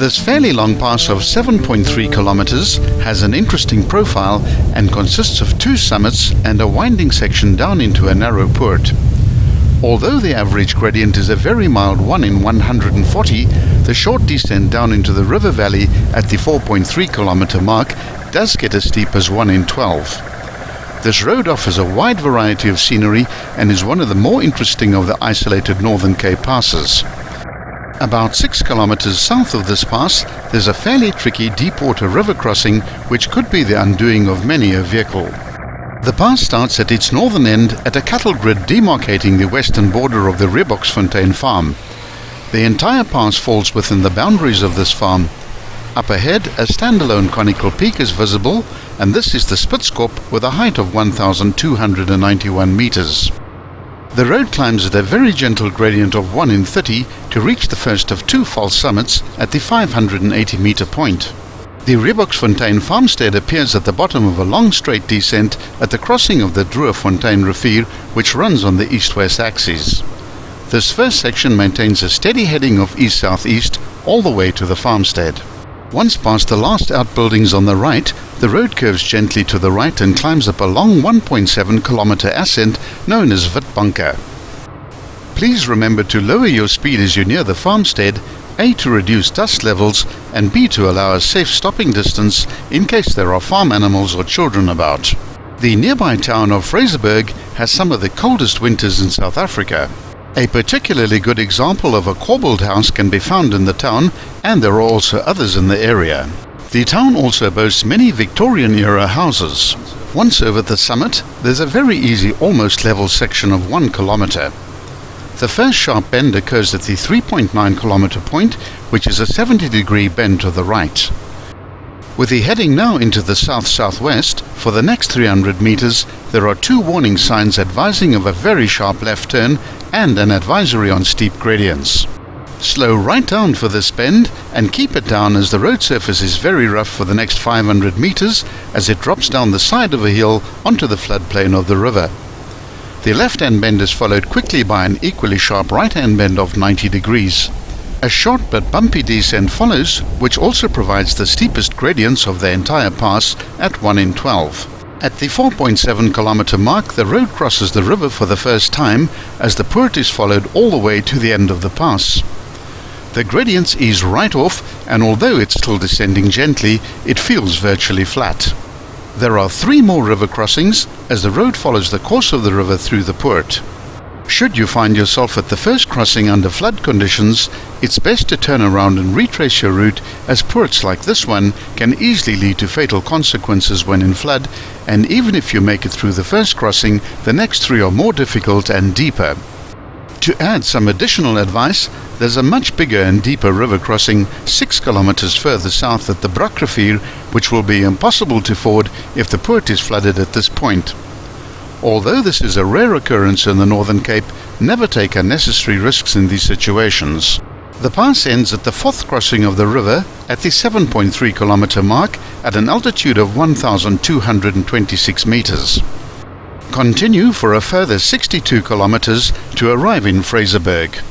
This fairly long pass of 7.3 kilometers has an interesting profile and consists of two summits and a winding section down into a narrow poort. Although the average gradient is a very mild 1 in 140, the short descent down into the river valley at the 4.3 kilometer mark does get as steep as 1 in 12. This road offers a wide variety of scenery and is one of the more interesting of the isolated Northern Cape passes. About 6 kilometers south of this pass, there's a fairly tricky deep-water river crossing which could be the undoing of many a vehicle. The pass starts at its northern end at a cattle grid demarcating the western border of the Reboksfontein farm. The entire pass falls within the boundaries of this farm. Up ahead, a standalone conical peak is visible, and this is the Spitzkop with a height of 1,291 meters. The road climbs at a very gentle gradient of 1 in 30 to reach the first of two false summits at the 580-meter point. The Reboksfontein farmstead appears at the bottom of a long straight descent at the crossing of the Droefontein rivier, which runs on the east-west axis. This first section maintains a steady heading of east-southeast all the way to the farmstead. Once past the last outbuildings on the right, the road curves gently to the right and climbs up a long 1.7 kilometer ascent known as Witbanke. Please remember to lower your speed as you near the farmstead, A, to reduce dust levels, and B, to allow a safe stopping distance in case there are farm animals or children about. The nearby town of Fraserburg has some of the coldest winters in South Africa. A particularly good example of a cobbled house can be found in the town, and there are also others in the area. The town also boasts many Victorian-era houses. Once over the summit, there's a very easy, almost level section of 1 kilometer. The first sharp bend occurs at the 3.9 kilometer point, which is a 70-degree bend to the right. With the heading now into the south-southwest, for the next 300 meters, there are two warning signs advising of a very sharp left turn and an advisory on steep gradients. Slow right down for this bend and keep it down as the road surface is very rough for the next 500 meters as it drops down the side of a hill onto the floodplain of the river. The left-hand bend is followed quickly by an equally sharp right-hand bend of 90 degrees. A short but bumpy descent follows, which also provides the steepest gradients of the entire pass at 1 in 12. At the 4.7 kilometer mark, the road crosses the river for the first time as the poort is followed all the way to the end of the pass. The gradients ease right off, and although it's still descending gently, it feels virtually flat. There are 3 more river crossings as the road follows the course of the river through the poort. Should you find yourself at the first crossing under flood conditions, it's best to turn around and retrace your route, as poorts like this one can easily lead to fatal consequences when in flood, and even if you make it through the first crossing, the next 3 are more difficult and deeper. To add some additional advice, there's a much bigger and deeper river crossing 6 kilometers further south at the Brak rivier, which will be impossible to ford if the poort is flooded at this point. Although this is a rare occurrence in the Northern Cape, never take unnecessary risks in these situations. The pass ends at the 4th crossing of the river at the 7.3 kilometer mark at an altitude of 1,226 meters. Continue for a further 62 kilometers to arrive in Fraserburg.